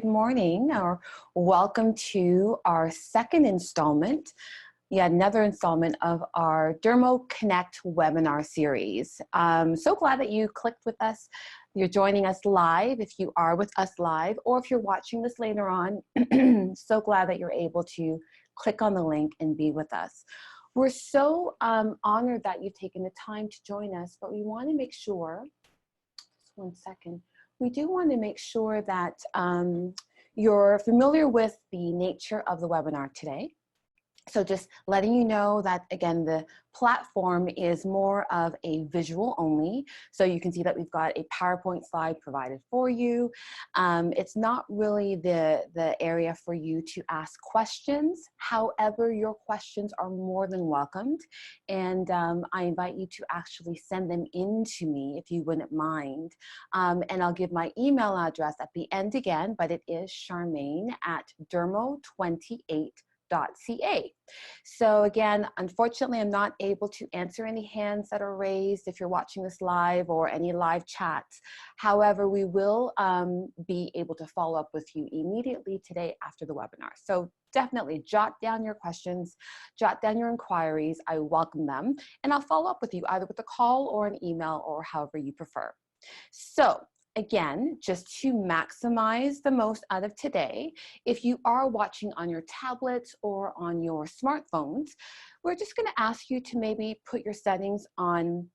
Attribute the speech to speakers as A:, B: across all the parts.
A: Good morning, or welcome to our second installment, yet another installment of our Dermo Connect webinar series. So glad that you clicked with us. You're joining us live if you are with us live, or if you're watching this later on, so glad that you're able to click on the link and be with us. We're so honored that you've taken the time to join us, but we want to make sure, just one second, we do want to make sure that you're familiar with the nature of the webinar today. So just letting you know that, again, the platform is more of a visual only. So you can see that we've got a PowerPoint slide provided for you. It's not really the area for you to ask questions. However, your questions are more than welcomed. And I invite you to actually send them in to me if you wouldn't mind. And I'll give my email address at the end again, but it is Charmaine@Dermo28.ca. So again, unfortunately, I'm not able to answer any hands that are raised if you're watching this live or any live chats. However, we will be able to follow up with you immediately today after the webinar. So definitely jot down your questions, jot down your inquiries. I welcome them, and I'll follow up with you either with a call or an email or however you prefer. So again, just to maximize the most out of today, if you are watching on your tablets or on your smartphones, we're just going to ask you to maybe put your settings on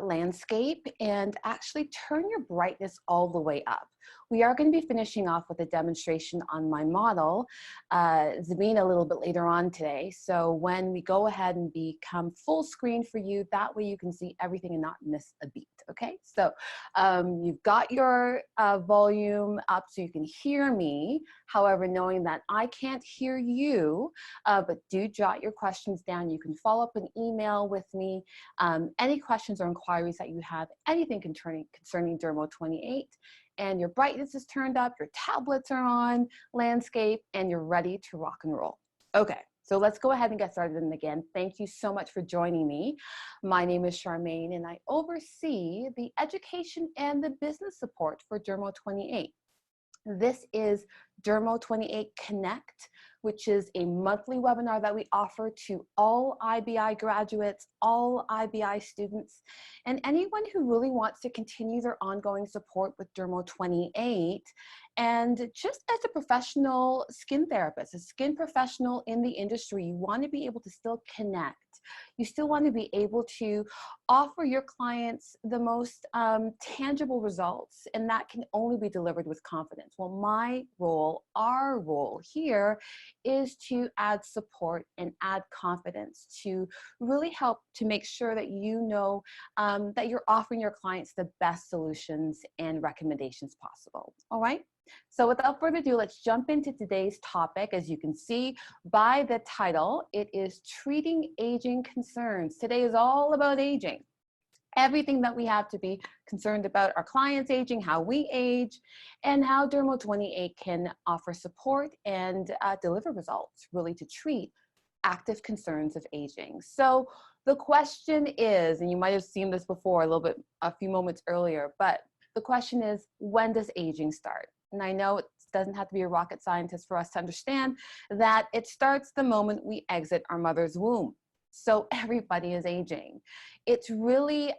A: landscape and actually turn your brightness all the way up. We are going to be finishing off with a demonstration on my model, Zabine, a little bit later on today. So when we go ahead and become full screen for you, that way you can see everything and not miss a beat, okay? So you've got your volume up so you can hear me. However, knowing that I can't hear you, but do jot your questions down. You can follow up an email with me. Any questions or inquiries that you have, anything concerning Dermo28, and your brightness is turned up, your tablets are on landscape, and you're ready to rock and roll. Okay, so let's go ahead and get started. And again, thank you so much for joining me. My name is Charmaine, and I oversee the education and the business support for Dermo28. This is Dermo28 Connect, which is a monthly webinar that we offer to all IBI graduates, all IBI students, and anyone who really wants to continue their ongoing support with Dermo28. And just as a professional skin therapist, a skin professional in the industry, you want to be able to still connect. You still want to be able to offer your clients the most tangible results, and that can only be delivered with confidence. Well, my role, our role here, is to add support and add confidence to really help to make sure that you know that you're offering your clients the best solutions and recommendations possible. All right? So without further ado, let's jump into today's topic. As you can see by the title, it is Treating Aging Concerns. Today is all about aging. Everything that we have to be concerned about, our clients aging, how we age, and how Dermo28 can offer support and deliver results really to treat active concerns of aging. So the question is, and you might have seen this before a few moments earlier, but the question is, when does aging start? And I know it doesn't have to be a rocket scientist for us to understand that it starts the moment we exit our mother's womb. So everybody is aging. It's really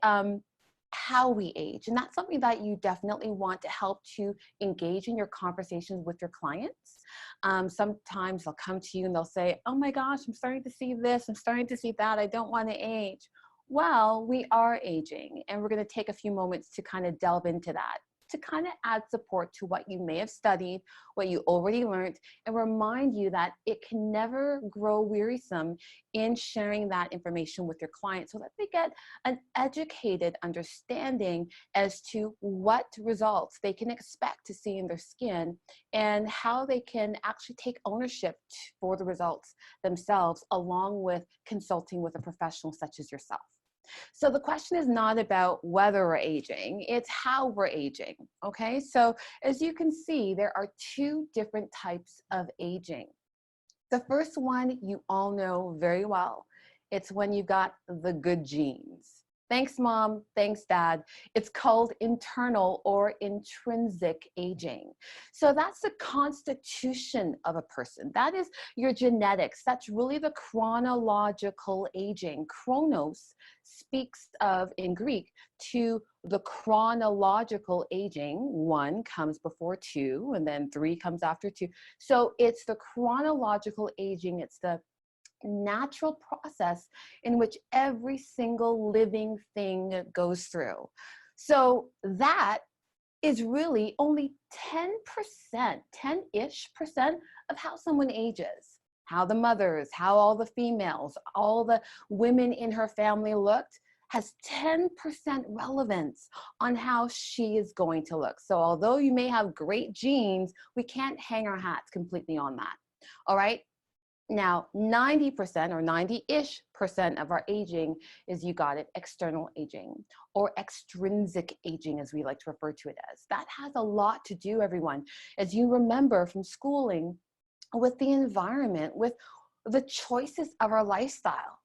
A: how we age. And that's something that you definitely want to help to engage in your conversations with your clients. Sometimes they'll come to you and they'll say, oh my gosh, I'm starting to see this, I'm starting to see that, I don't want to age. Well, we are aging, and we're going to take a few moments to kind of delve into that, to kind of add support to what you may have studied, what you already learned, and remind you that it can never grow wearisome in sharing that information with your clients so that they get an educated understanding as to what results they can expect to see in their skin and how they can actually take ownership for the results themselves, along with consulting with a professional such as yourself. So the question is not about whether we're aging, it's how we're aging, okay? So as you can see, there are two different types of aging. The first one you all know very well. It's when you got the good genes. Thanks, Mom. Thanks, Dad. It's called internal or intrinsic aging. So that's the constitution of a person. That is your genetics. That's really the chronological aging. Chronos speaks of, in Greek, to the chronological aging. One comes before two, and then three comes after two. So it's the chronological aging. It's the natural process in which every single living thing goes through. So that is really only 10%, 10-ish percent of how someone ages. How the mothers, how all the females, all the women in her family looked has 10% relevance on how she is going to look. So although you may have great genes, we can't hang our hats completely on that. All right. Now, 90% or 90-ish percent of our aging is, you got it, external aging or extrinsic aging, as we like to refer to it as. That has a lot to do, everyone, as you remember from schooling, with the environment, with the choices of our lifestyle.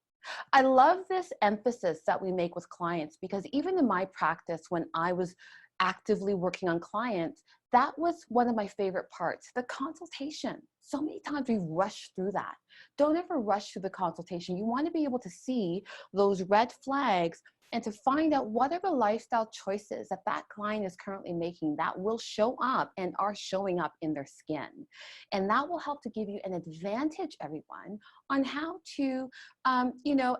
A: I love this emphasis that we make with clients, because even in my practice, when I was actively working on clients, that was one of my favorite parts, the consultation. So many times we rush through that. Don't ever rush through the consultation. You want to be able to see those red flags and to find out whatever lifestyle choices that that client is currently making that will show up and are showing up in their skin. And that will help to give you an advantage, everyone, on how to,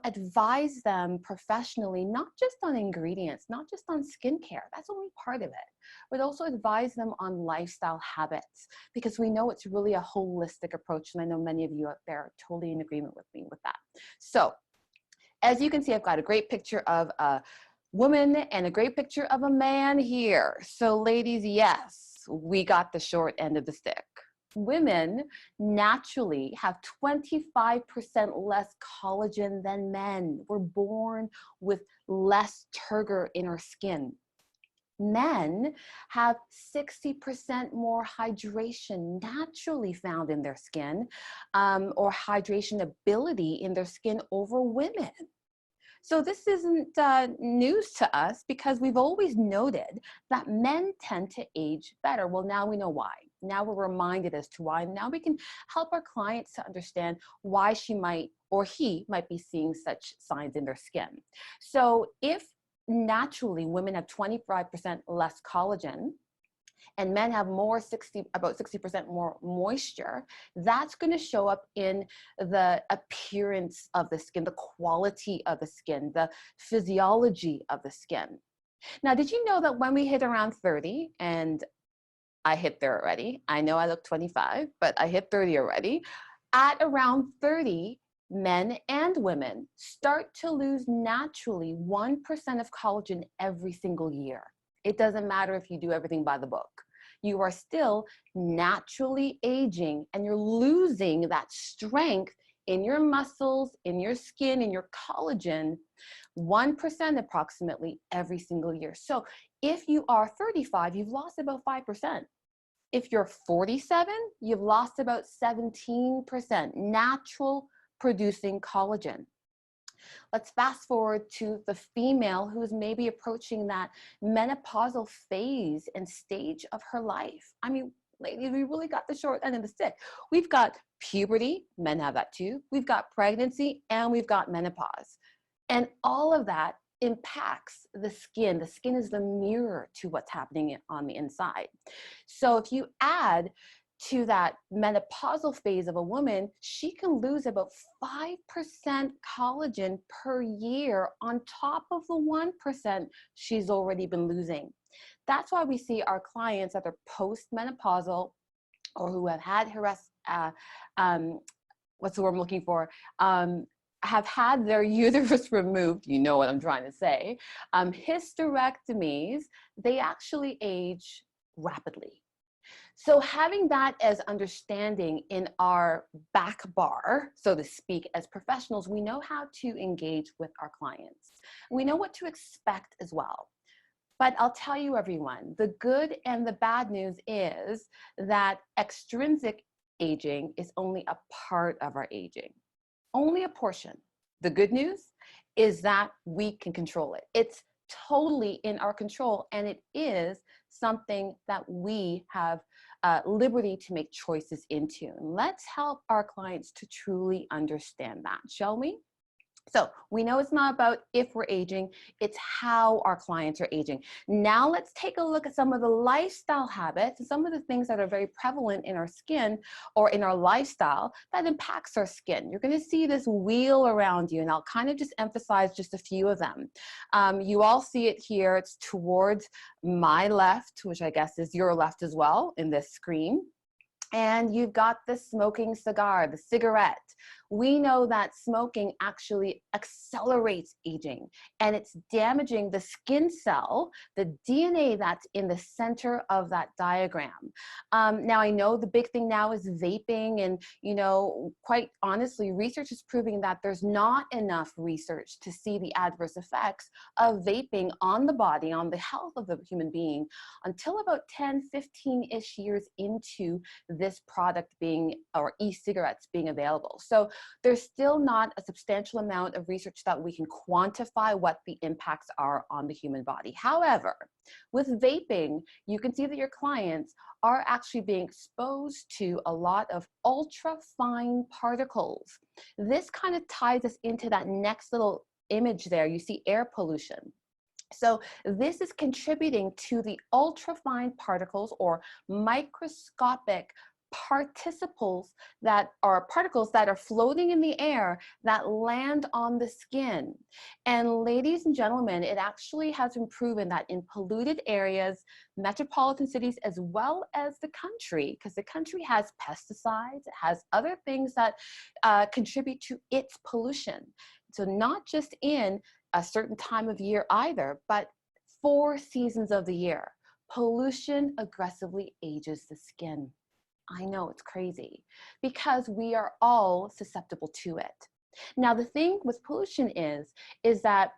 A: advise them professionally, not just on ingredients, not just on skincare. That's only part of it, but also advise them on lifestyle habits, because we know it's really a holistic approach. And I know many of you out there are totally in agreement with me with that. So as you can see, I've got a great picture of a woman and a great picture of a man here. So ladies, yes, we got the short end of the stick. Women naturally have 25% less collagen than men. We're born with less turgor in our skin. Men have 60% more hydration naturally found in their skin, or hydration ability in their skin over women. So this isn't news to us, because we've always noted that men tend to age better. Well, now we know why. Now we're reminded as to why. Now we can help our clients to understand why she might, or he might be seeing such signs in their skin. So if naturally women have 25% less collagen and men have about 60% more moisture, that's going to show up in the appearance of the skin, the quality of the skin, the physiology of the skin. Now, did you know that when we hit around 30, and I hit there already, I know I look 25, but I hit 30 already, at around 30, men and women start to lose naturally 1% of collagen every single year. It doesn't matter if you do everything by the book. You are still naturally aging, and you're losing that strength in your muscles, in your skin, in your collagen, 1% approximately every single year. So if you are 35, you've lost about 5%. If you're 47, you've lost about 17% natural producing collagen. Let's fast forward to the female who's maybe approaching that menopausal phase and stage of her life. I mean, ladies, we really got the short end of the stick. We've got puberty, men have that too. We've got pregnancy, and we've got menopause. And all of that impacts the skin. The skin is the mirror to what's happening on the inside. So if you add to that menopausal phase of a woman, she can lose about 5% collagen per year on top of the 1% she's already been losing. That's why we see our clients that are post-menopausal, or who have had what's the word I'm looking for? Have had their uterus removed, you know what I'm trying to say, hysterectomies, they actually age rapidly. So having that as understanding in our back bar, so to speak, as professionals, we know how to engage with our clients. We know what to expect as well. But I'll tell you, everyone, the good and the bad news is that extrinsic aging is only a part of our aging, only a portion. The good news is that we can control it. It's totally in our control, and it is something that we have liberty to make choices into. And let's help our clients to truly understand that, shall we? So we know it's not about if we're aging, it's how our clients are aging. Now let's take a look at some of the lifestyle habits and some of the things that are very prevalent in our skin or in our lifestyle that impacts our skin. You're going to see this wheel around you, and I'll kind of just emphasize just a few of them. You all see it here. It's towards my left, which I guess is your left as well in this screen. And you've got the smoking cigar, the cigarette. We know that smoking actually accelerates aging, and it's damaging the skin cell, the DNA that's in the center of that diagram. Now, I know the big thing now is vaping, and, you know, quite honestly, research is proving that there's not enough research to see the adverse effects of vaping on the body, on the health of the human being, until about 10, 15-ish years into this product being, or e-cigarettes being available. So there's still not a substantial amount of research that we can quantify what the impacts are on the human body. However, with vaping, you can see that your clients are actually being exposed to a lot of ultra fine particles. This kind of ties us into that next little image there. You see air pollution. So this is contributing to the ultrafine particles or microscopic particles that are floating in the air that land on the skin. And ladies and gentlemen, it actually has been proven that in polluted areas, metropolitan cities, as well as the country, because the country has pesticides, it has other things that contribute to its pollution. So not just in a certain time of year either, but 4 seasons of the year, pollution aggressively ages the skin. I know, it's crazy, because we are all susceptible to it. Now, the thing with pollution is that,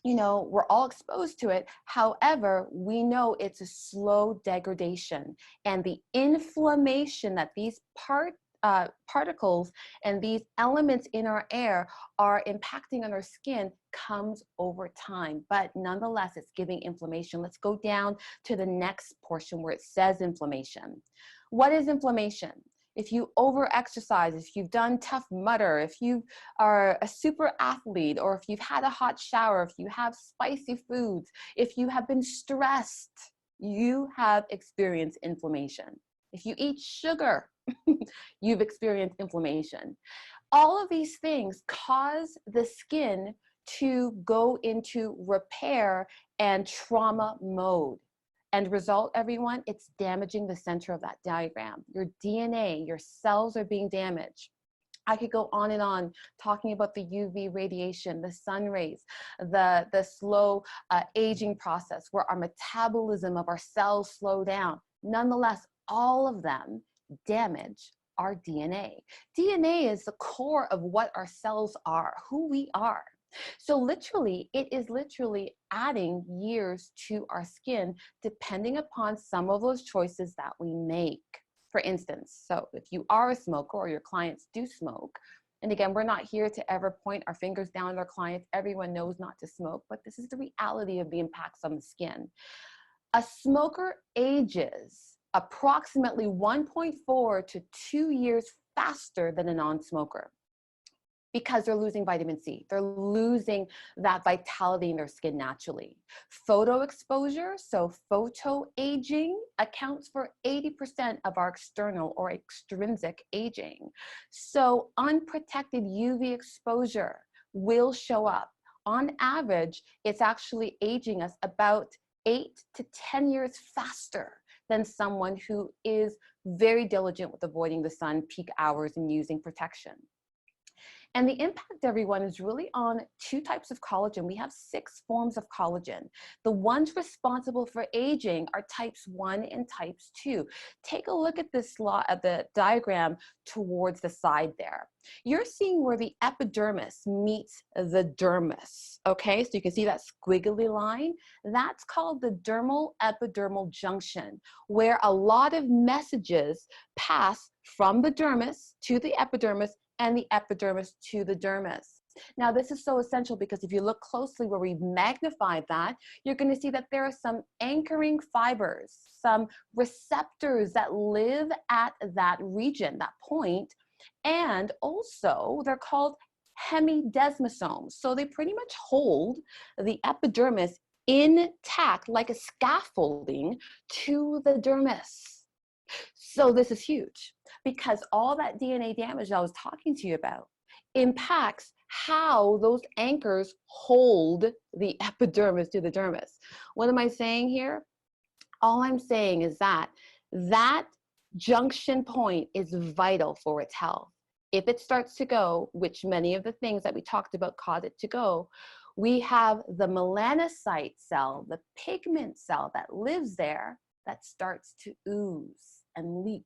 A: you know, we're all exposed to it. However, we know it's a slow degradation, and the inflammation that these particles and these elements in our air are impacting on our skin comes over time, but nonetheless, it's giving inflammation. Let's go down to the next portion where it says inflammation. What is inflammation? If you over-exercise, if you've done Tough Mudder, if you are a super athlete, or if you've had a hot shower, if you have spicy foods, if you have been stressed, you have experienced inflammation. If you eat sugar, you've experienced inflammation. All of these things cause the skin to go into repair and trauma mode. End result, everyone, it's damaging the center of that diagram. Your DNA, your cells are being damaged. I could go on and on talking about the UV radiation, the sun rays, the slow aging process where our metabolism of our cells slow down. Nonetheless, all of them damage our DNA. DNA is the core of what our cells are, who we are. So literally, it is literally adding years to our skin depending upon some of those choices that we make. For instance, so if you are a smoker or your clients do smoke, and again, we're not here to ever point our fingers down at our clients. Everyone knows not to smoke, but this is the reality of the impacts on the skin. A smoker ages approximately 1.4 to 2 years faster than a non-smoker, because they're losing vitamin C. They're losing that vitality in their skin naturally. Photo exposure, so photo aging, accounts for 80% of our external or extrinsic aging. So unprotected UV exposure will show up. On average, it's actually aging us about 8 to 10 years faster than someone who is very diligent with avoiding the sun, peak hours, and using protection. And the impact, everyone, is really on 2 types of collagen. We have 6 forms of collagen. The ones responsible for aging are types 1 and types 2. Take a look at this at the diagram towards the side there. You're seeing where the epidermis meets the dermis, okay? So you can see that squiggly line. That's called the dermal epidermal junction, where a lot of messages pass from the dermis to the epidermis and the epidermis to the dermis. Now, this is so essential because if you look closely where we magnified that, you're going to see that there are some anchoring fibers, some receptors that live at that region, that point, and also they're called hemidesmosomes. So they pretty much hold the epidermis intact like a scaffolding to the dermis. So this is huge because all that DNA damage I was talking to you about impacts how those anchors hold the epidermis to the dermis. What am I saying here? All I'm saying is that that junction point is vital for its health. If it starts to go, which many of the things that we talked about cause it to go, we have the melanocyte cell, the pigment cell that lives there, that starts to ooze and leak.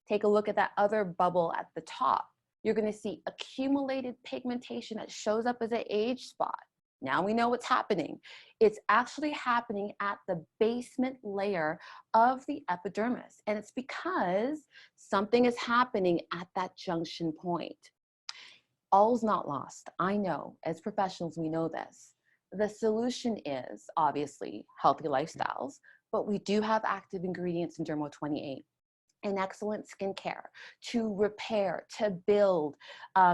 A: Take a look at that other bubble at the top. You're going to see accumulated pigmentation that shows up as an age spot. Now we know what's happening. It's actually happening at the basement layer of the epidermis. And it's because something is happening at that junction point. All's not lost. I know, as professionals, we know this. The solution is obviously healthy lifestyles, but we do have active ingredients in Dermo28 and excellent skincare to repair, to build.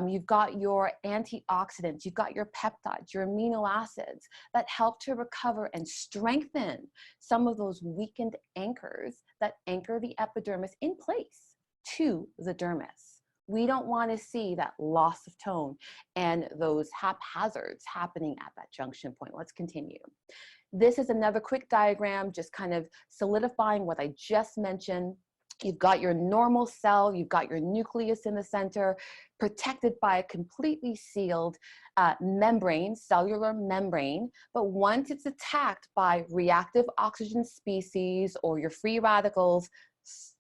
A: You've got your antioxidants, you've got your peptides, your amino acids that help to recover and strengthen some of those weakened anchors that anchor the epidermis in place to the dermis. We don't want to see that loss of tone and those haphazards happening at that junction point. Let's continue. This is another quick diagram, just kind of solidifying what I just mentioned. You've got your normal cell, you've got your nucleus in the center, protected by a completely sealed membrane, cellular membrane. But once it's attacked by reactive oxygen species or your free radicals,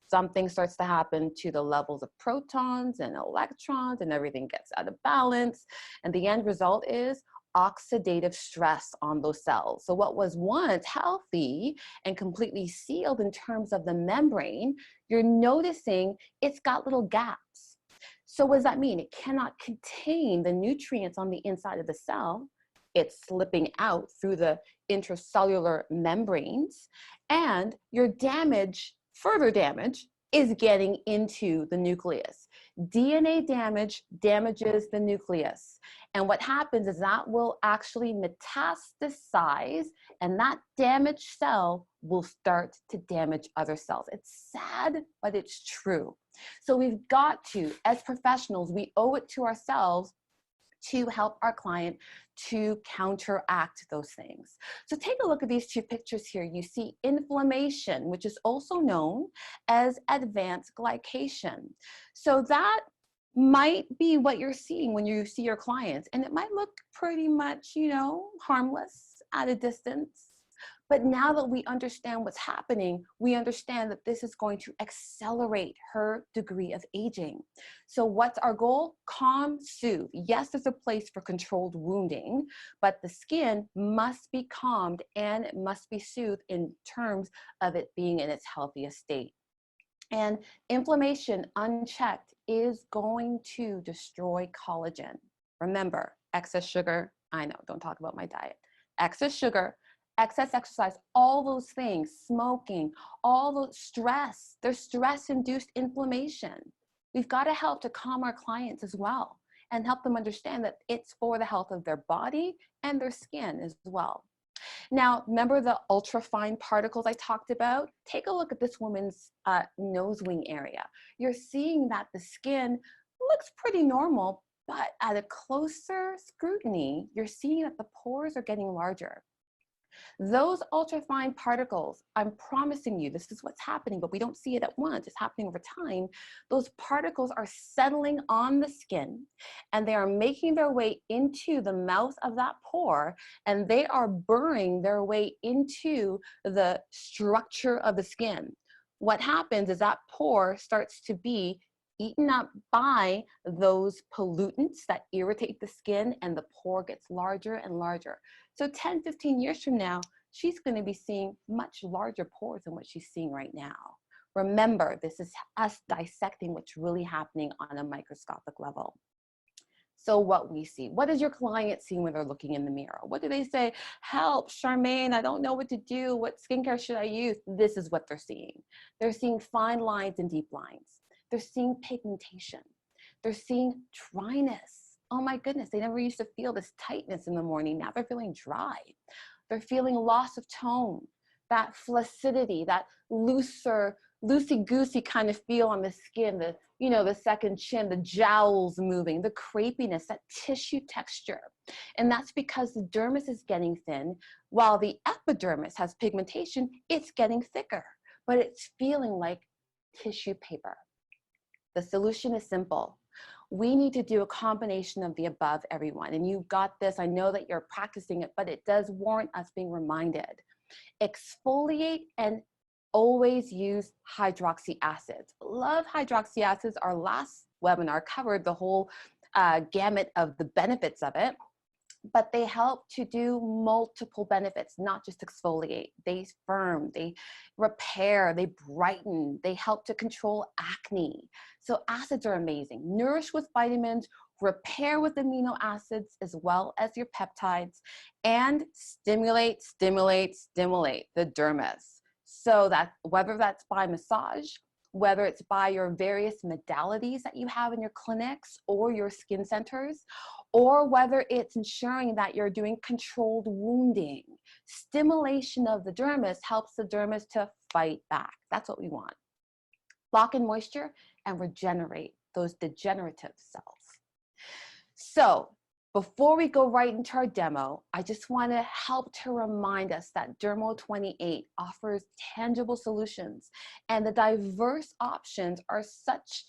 A: something starts to happen to the levels of protons and electrons, and everything gets out of balance. And the end result is oxidative stress on those cells. So what was once healthy and completely sealed in terms of the membrane, you're noticing it's got little gaps. So what does that mean? It cannot contain the nutrients on the inside of the cell. It's slipping out through the intracellular membranes, and your damage, further damage, is getting into the nucleus. DNA damage damages the nucleus. And what happens is that will actually metastasize, and that damaged cell will start to damage other cells. It's sad, but it's true. So we've got to, as professionals, we owe it to ourselves to help our client to counteract those things. So take a look at these two pictures here. You see inflammation, which is also known as advanced glycation. So that might be what you're seeing when you see your clients, and it might look pretty much, you know, harmless at a distance. But now that we understand what's happening, we understand that this is going to accelerate her degree of aging. So what's our goal? Calm, soothe. Yes, there's a place for controlled wounding, but the skin must be calmed and it must be soothed in terms of it being in its healthiest state. And inflammation unchecked is going to destroy collagen. Remember, excess sugar, I know, don't talk about my diet. Excess sugar, excess exercise, all those things, smoking, all the stress, there's stress-induced inflammation. We've got to help to calm our clients as well and help them understand that it's for the health of their body and their skin as well. Now, remember the ultrafine particles I talked about? Take a look at this woman's nose wing area. You're seeing that the skin looks pretty normal, but at a closer scrutiny, you're seeing that the pores are getting larger. Those ultrafine particles, I'm promising you, this is what's happening, but we don't see it at once. It's happening over time. Those particles are settling on the skin, and they are making their way into the mouth of that pore, and they are burrowing their way into the structure of the skin. What happens is that pore starts to be eaten up by those pollutants that irritate the skin, and the pore gets larger and larger. So 10, 15 years from now, she's going to be seeing much larger pores than what she's seeing right now. Remember, this is us dissecting what's really happening on a microscopic level. So what we see, what does your client see when they're looking in the mirror? What do they say? Help, Charmaine, I don't know what to do. What skincare should I use? This is what they're seeing. They're seeing fine lines and deep lines. They're seeing pigmentation. They're seeing dryness. Oh my goodness, they never used to feel this tightness in the morning. Now they're feeling dry. They're feeling loss of tone, that flaccidity, that looser, loosey-goosey kind of feel on the skin, the, you know, the second chin, the jowls moving, the crepiness, that tissue texture. And that's because the dermis is getting thin, while the epidermis has pigmentation, it's getting thicker, but it's feeling like tissue paper. The solution is simple. We need to do a combination of the above, everyone. And you've got this. I know that you're practicing it, but it does warrant us being reminded. Exfoliate and always use hydroxy acids. Love hydroxy acids. Our last webinar covered the whole gamut of the benefits of it. But they help to do multiple benefits, not just exfoliate. They firm, they repair, they brighten, they help to control acne. So acids are amazing. Nourish with vitamins, repair with amino acids as well as your peptides, and stimulate the dermis. So that whether that's by massage, whether it's by your various modalities that you have in your clinics or your skin centers, or whether it's ensuring that you're doing controlled wounding. Stimulation of the dermis helps the dermis to fight back. That's what we want. Lock in moisture and regenerate those degenerative cells. So before we go right into our demo, I just want to help to remind us that Dermo28 offers tangible solutions, and the diverse options are such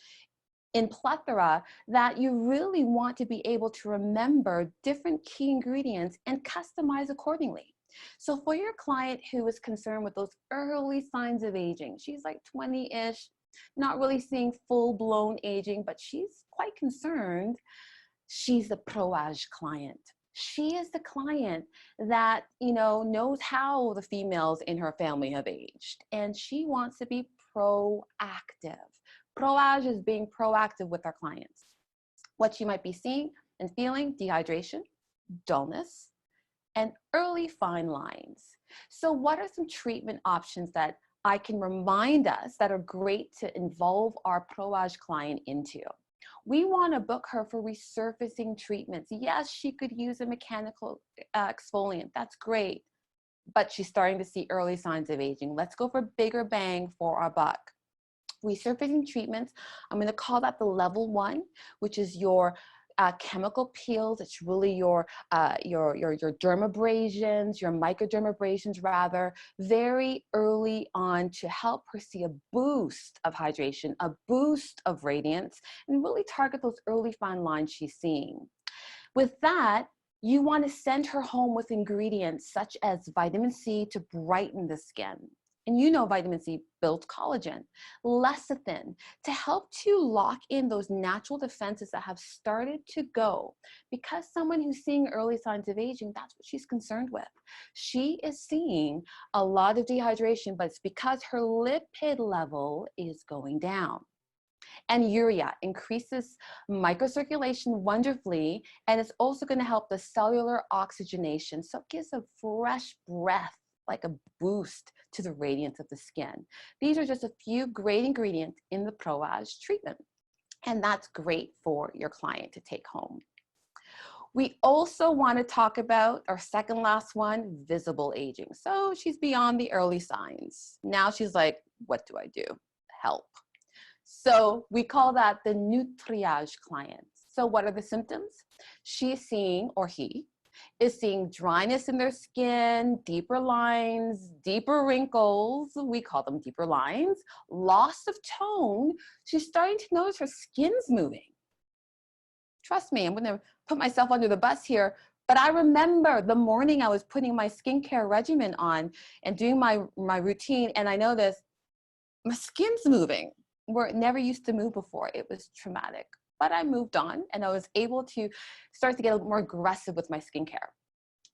A: in plethora that you really want to be able to remember different key ingredients and customize accordingly. So for your client who is concerned with those early signs of aging, she's like 20-ish, not really seeing full-blown aging, but she's quite concerned. She's the pro-age client. She is the client that, you know, knows how the females in her family have aged, and she wants to be proactive. Pro-age is being proactive with our clients. What you might be seeing and feeling: dehydration, dullness, and early fine lines. So what are some treatment options that I can remind us that are great to involve our pro-age client into? We want to book her for resurfacing treatments. Yes, she could use a mechanical exfoliant. That's great. But she's starting to see early signs of aging. Let's go for bigger bang for our buck. Resurfacing treatments, I'm going to call that the level 1, which is your chemical peels. It's really your dermabrasions, your microdermabrasions rather, very early on to help her see a boost of hydration, a boost of radiance, and really target those early fine lines she's seeing. With that, you want to send her home with ingredients such as vitamin C to brighten the skin. And you know vitamin C builds collagen. Lecithin to help to lock in those natural defenses that have started to go. Because someone who's seeing early signs of aging, that's what she's concerned with. She is seeing a lot of dehydration, but it's because her lipid level is going down. And urea increases microcirculation wonderfully, and it's also going to help the cellular oxygenation. So it gives a fresh breath, like a boost to the radiance of the skin. These are just a few great ingredients in the pro-age treatment, and that's great for your client to take home. We also want to talk about our second last one, visible aging. So she's beyond the early signs. Now she's like, what do I do? Help. So we call that the nutriage client. So what are the symptoms? She's seeing, or he is seeing, dryness in their skin, deeper lines, deeper wrinkles, we call them deeper lines, loss of tone. She's starting to notice her skin's moving. Trust me, I'm gonna put myself under the bus here, but I remember the morning I was putting my skincare regimen on and doing my routine, and I noticed my skin's moving where it never used to move before. It was traumatic. But I moved on, and I was able to start to get a little more aggressive with my skincare.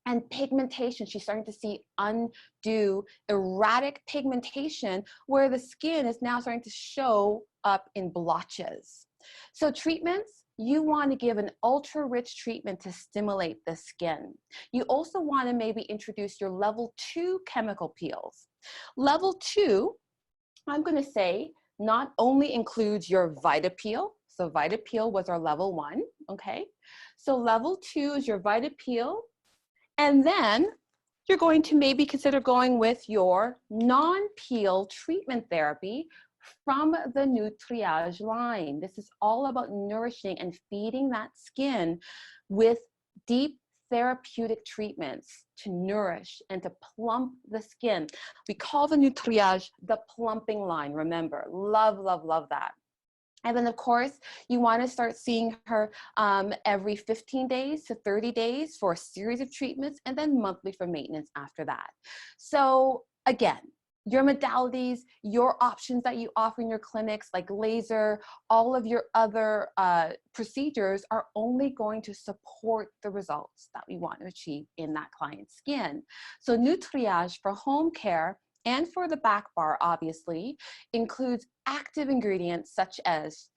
A: And pigmentation, she's starting to see undue, erratic pigmentation where the skin is now starting to show up in blotches. So treatments, you want to give an ultra rich treatment to stimulate the skin. You also want to maybe introduce your level 2 chemical peels. Level 2, I'm going to say, not only includes your Vita Peel. So Vita Peel was our level 1, okay? So level 2 is your Vita Peel. And then you're going to maybe consider going with your non-peel treatment therapy from the Nutriage line. This is all about nourishing and feeding that skin with deep therapeutic treatments to nourish and to plump the skin. We call the Nutriage the plumping line, remember. Love, love, love that. And then, of course, you want to start seeing her every 15 days to 30 days for a series of treatments, and then monthly for maintenance after that. So again, your modalities, your options that you offer in your clinics, like laser, all of your other procedures are only going to support the results that we want to achieve in that client's skin. So Nutriage for home care and for the back bar, obviously, includes active ingredients such as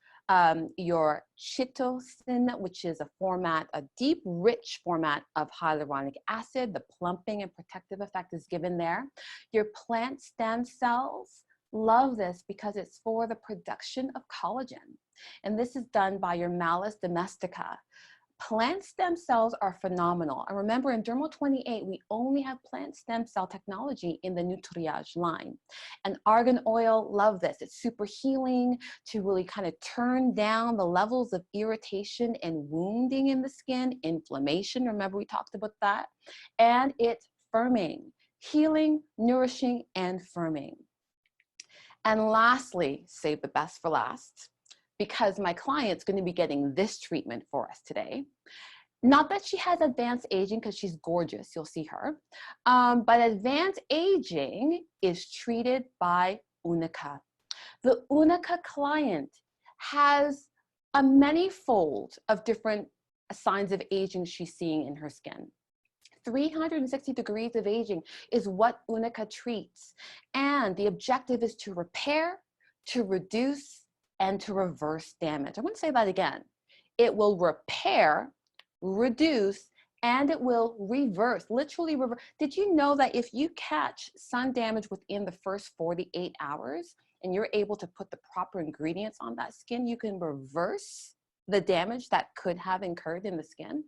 A: your chitosan, which is a deep, rich format of hyaluronic acid. The plumping and protective effect is given there. Your plant stem cells, love this because it's for the production of collagen. And this is done by your Malus domestica. Plant stem cells are phenomenal. And remember, in Dermo28, we only have plant stem cell technology in the Nutriage line. And argan oil, love this. It's super healing to really kind of turn down the levels of irritation and wounding in the skin, inflammation, remember we talked about that. And it's firming, healing, nourishing, and firming. And lastly, save the best for last, because my client's going to be getting this treatment for us today. Not that she has advanced aging, because she's gorgeous, you'll see her, but advanced aging is treated by Unica. The Unica client has a many-fold of different signs of aging she's seeing in her skin. 360 degrees of aging is what Unica treats. And the objective is to repair, to reduce, and to reverse damage. I'm going to say that again. It will repair, reduce, and it will reverse, literally reverse. Did you know that if you catch sun damage within the first 48 hours and you're able to put the proper ingredients on that skin, you can reverse the damage that could have incurred in the skin?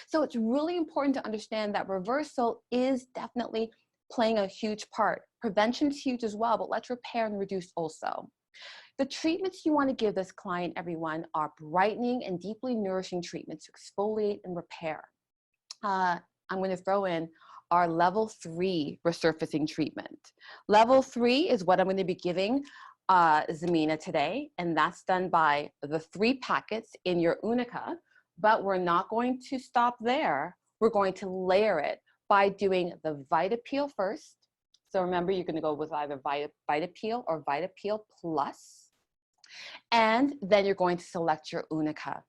A: So it's really important to understand that reversal is definitely playing a huge part. Prevention is huge as well, but let's repair and reduce also. The treatments you want to give this client, everyone, are brightening and deeply nourishing treatments to exfoliate and repair. I'm going to throw in our level 3 resurfacing treatment. Level 3 is what I'm going to be giving Zamina today, and that's done by the 3 packets in your Unica, but we're not going to stop there. We're going to layer it by doing the Vita Peel first. So remember, you're going to go with either Vita Peel or Vita Peel Plus. And then you're going to select your Unica.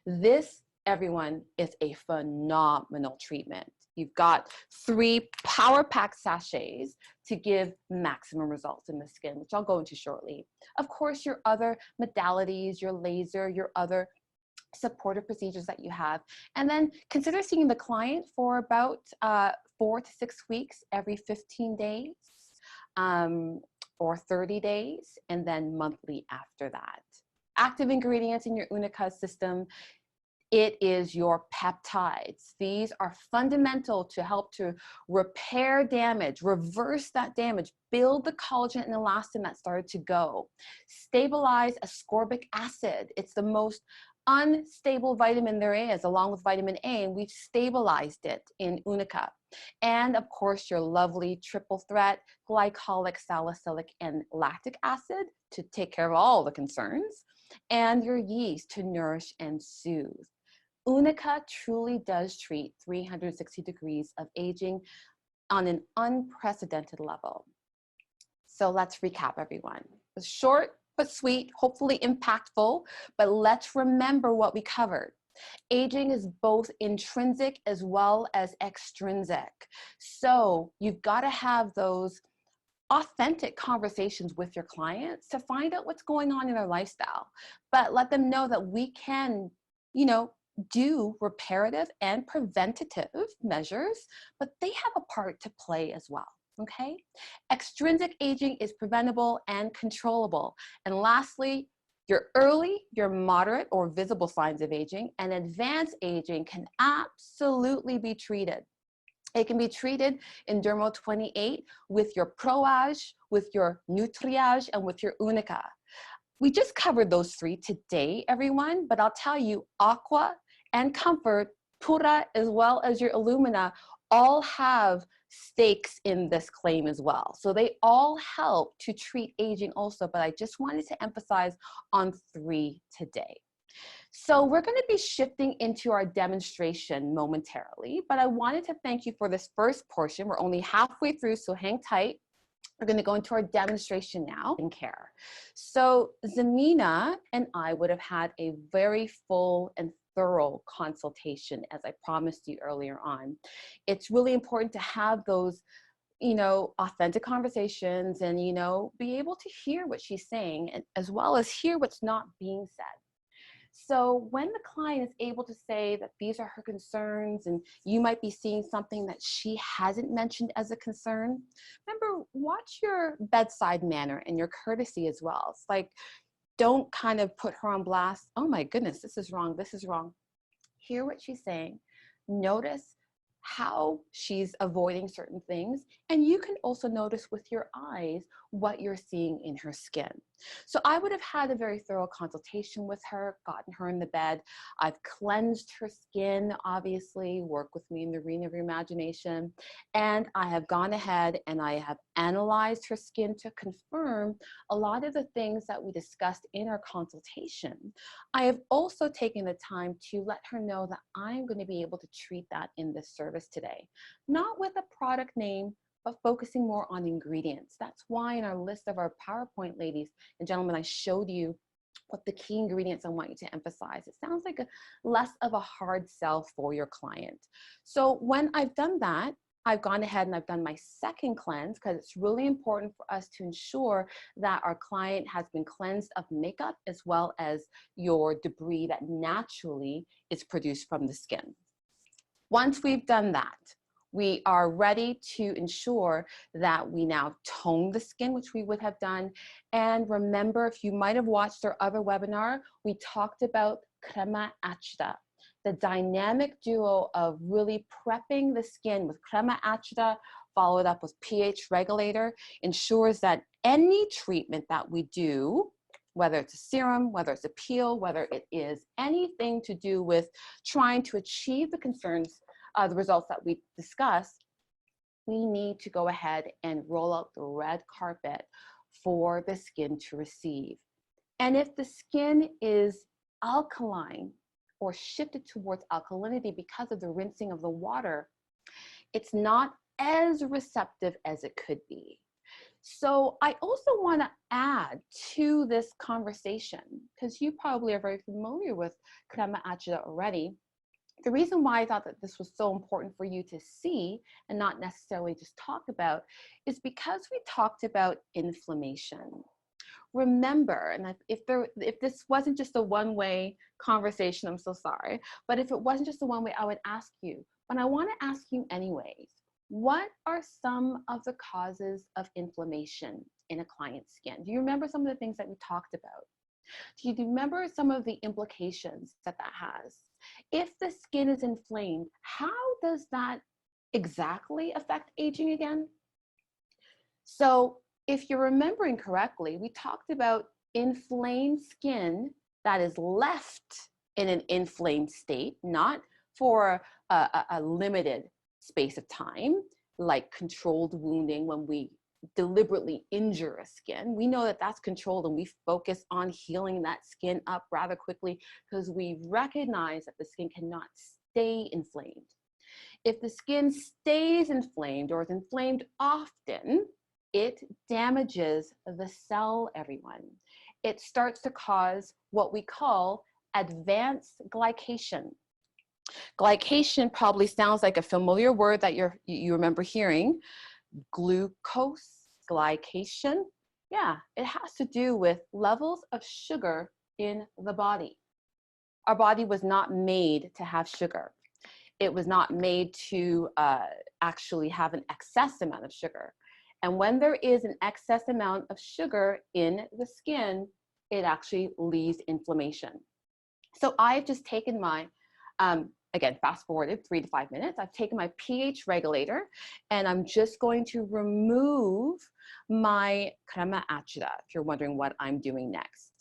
A: This, everyone, is a phenomenal treatment. You've got 3 power pack sachets to give maximum results in the skin, which I'll go into shortly. Of course, your other modalities, your laser, your other supportive procedures that you have. And then consider seeing the client for about 4 to 6 weeks every 15 days. Or 30 days, and then monthly after that. Active ingredients in your Unica system, it is your peptides. These are fundamental to help to repair damage, reverse that damage, build the collagen and elastin that started to go, stabilize ascorbic acid. It's the most unstable vitamin there is, along with vitamin A, and we've stabilized it in Unica. And of course, your lovely triple threat, glycolic, salicylic, and lactic acid to take care of all the concerns, and your yeast to nourish and soothe. Unica truly does treat 360 degrees of aging on an unprecedented level. So let's recap, everyone. It's short but sweet, hopefully impactful, but let's remember what we covered. Aging is both intrinsic as well as extrinsic. So you've got to have those authentic conversations with your clients to find out what's going on in their lifestyle, but let them know that we can do reparative and preventative measures, but they have a part to play as well. Okay? Extrinsic aging is preventable and controllable. And lastly, your early, your moderate or visible signs of aging, and advanced aging can absolutely be treated. It can be treated in Dermo28 with your Pro-Age, with your Nutriage, and with your Unica. We just covered those three today, everyone, but I'll tell you, Aqua and Comfort, Pura, as well as your Illumina, all have stakes in this claim as well. So they all help to treat aging also, but I just wanted to emphasize on three today. So we're going to be shifting into our demonstration momentarily, but I wanted to thank you for this first portion. We're only halfway through, so hang tight. We're going to go into our demonstration now in care. So Zamina and I would have had a very full and thorough consultation, as I promised you earlier on. It's really important to have those authentic conversations and, be able to hear what she's saying, and as well as hear what's not being said. So when the client is able to say that these are her concerns and you might be seeing something that she hasn't mentioned as a concern, remember, watch your bedside manner and your courtesy as well. It's like, don't kind of put her on blast. Oh my goodness, this is wrong, this is wrong. Hear what she's saying. Notice how she's avoiding certain things. And you can also notice with your eyes what you're seeing in her skin. So I would have had a very thorough consultation with her, gotten her in the bed. I've cleansed her skin, obviously, work with me in the arena of your imagination. And I have gone ahead and I have analyzed her skin to confirm a lot of the things that we discussed in our consultation. I have also taken the time to let her know that I'm going to be able to treat that in this service today, not with a product name, but focusing more on ingredients. That's why in our list of our PowerPoint, ladies and gentlemen, I showed you what the key ingredients I want you to emphasize. It sounds like less of a hard sell for your client. So when I've done that, I've gone ahead and I've done my second cleanse, because it's really important for us to ensure that our client has been cleansed of makeup as well as your debris that naturally is produced from the skin. Once we've done that, we are ready to ensure that we now tone the skin, which we would have done. And remember, if you might have watched our other webinar, we talked about crema acida, the dynamic duo of really prepping the skin with crema acida, followed up with pH regulator, ensures that any treatment that we do, whether it's a serum, whether it's a peel, whether it is anything to do with trying to achieve the concerns, the results that we discussed, we need to go ahead and roll out the red carpet for the skin to receive. And if the skin is alkaline or shifted towards alkalinity because of the rinsing of the water, it's not as receptive as it could be. So I also want to add to this conversation, because you probably are very familiar with crema acida already. The reason why I thought that this was so important for you to see and not necessarily just talk about is because we talked about inflammation. Remember, and if this wasn't just a one-way conversation, I'm so sorry, but if it wasn't just a one-way, I would ask you, but I want to ask you anyways, what are some of the causes of inflammation in a client's skin? Do you remember some of the things that we talked about? Do you remember some of the implications that that has? If the skin is inflamed, how does that exactly affect aging again? So if you're remembering correctly, we talked about inflamed skin that is left in an inflamed state, not for a limited space of time, like controlled wounding when we deliberately injure a skin. We know that that's controlled, and we focus on healing that skin up rather quickly because we recognize that the skin cannot stay inflamed. If the skin stays inflamed or is inflamed often, it damages the cell, everyone. It starts to cause what we call advanced glycation. Glycation probably sounds like a familiar word that you remember hearing. Glucose, glycation. Yeah, it has to do with levels of sugar in the body. Our body was not made to have sugar. It was not made to actually have an excess amount of sugar. And when there is an excess amount of sugar in the skin, it actually leads inflammation. So I've just taken my, again, fast forwarded 3 to 5 minutes. I've taken my pH regulator and I'm just going to remove my crema acida, if you're wondering what I'm doing next.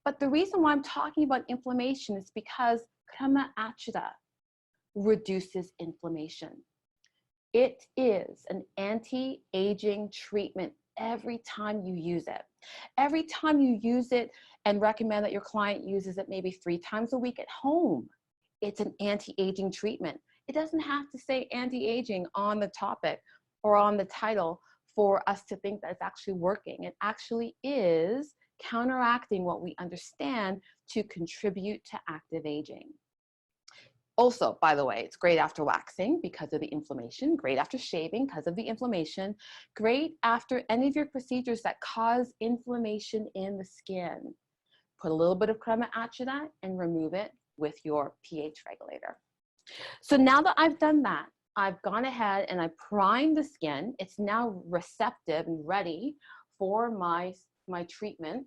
A: But the reason why I'm talking about inflammation is because crema acida reduces inflammation. It is an anti-aging treatment every time you use it. Every time you use it and recommend that your client uses it maybe 3 times a week at home, it's an anti-aging treatment. It doesn't have to say anti-aging on the topic or on the title for us to think that it's actually working. It actually is counteracting what we understand to contribute to active aging. Also, by the way, it's great after waxing because of the inflammation, great after shaving because of the inflammation, great after any of your procedures that cause inflammation in the skin. Put a little bit of crema acida and remove it with your pH regulator. So now that I've done that, I've gone ahead and I primed the skin. It's now receptive and ready for my treatment.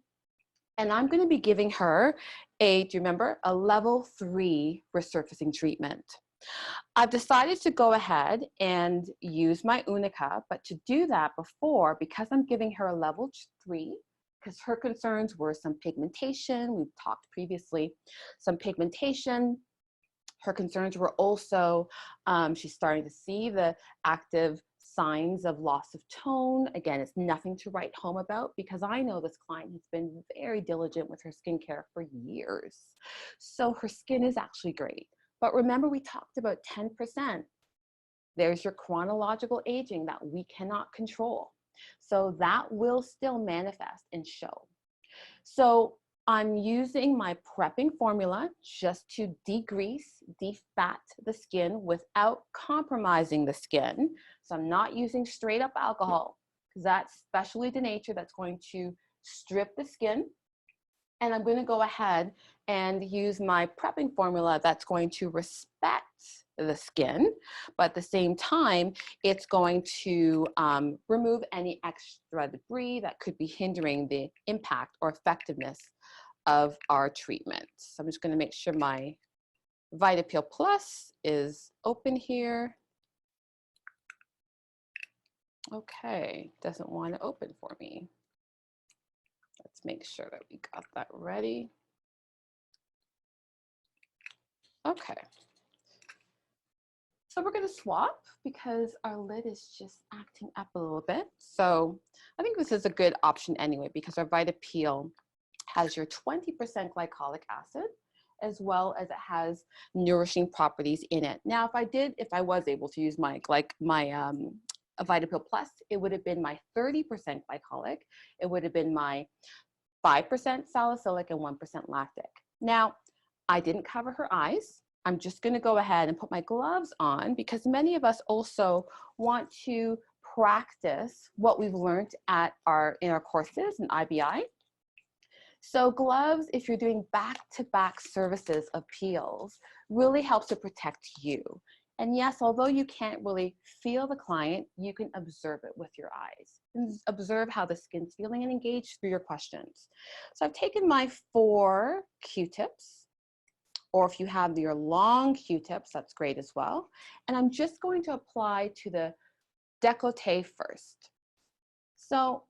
A: And I'm going to be giving her do you remember, a level 3 resurfacing treatment. I've decided to go ahead and use my Unica, but to do that before, because I'm giving her a level 3, because her concerns were some pigmentation, we've talked previously, some pigmentation. Her concerns were also, she's starting to see the active signs of loss of tone. Again, it's nothing to write home about because I know this client has been very diligent with her skincare for years. So her skin is actually great. But remember, we talked about 10%. There's your chronological aging that we cannot control. So that will still manifest and show. So I'm using my prepping formula just to degrease, defat the skin without compromising the skin. So I'm not using straight up alcohol because that's specially the nature that's going to strip the skin. And I'm going to go ahead and use my prepping formula that's going to respect the skin, but at the same time, it's going to remove any extra debris that could be hindering the impact or effectiveness of our treatment. So I'm just going to make sure my VitaPeel Plus is open here. Okay, doesn't want to open for me. Let's make sure that we got that ready. Okay. So we're going to swap because our lid is just acting up a little bit. So I think this is a good option anyway because our VitaPeel has your 20% glycolic acid as well as it has nourishing properties in it. Now, if I was able to use my VitaPeel Plus, it would have been my 30% glycolic. It would have been my 5% salicylic and 1% lactic. Now, I didn't cover her eyes. I'm just going to go ahead and put my gloves on because many of us also want to practice what we've learned in our courses in IBI. So gloves, if you're doing back-to-back services of peels, really helps to protect you. And yes, although you can't really feel the client, you can observe it with your eyes and observe how the skin's feeling and engage through your questions. So I've taken my 4 Q-tips, or if you have your long Q-tips, that's great as well. And I'm just going to apply to the décolleté first. So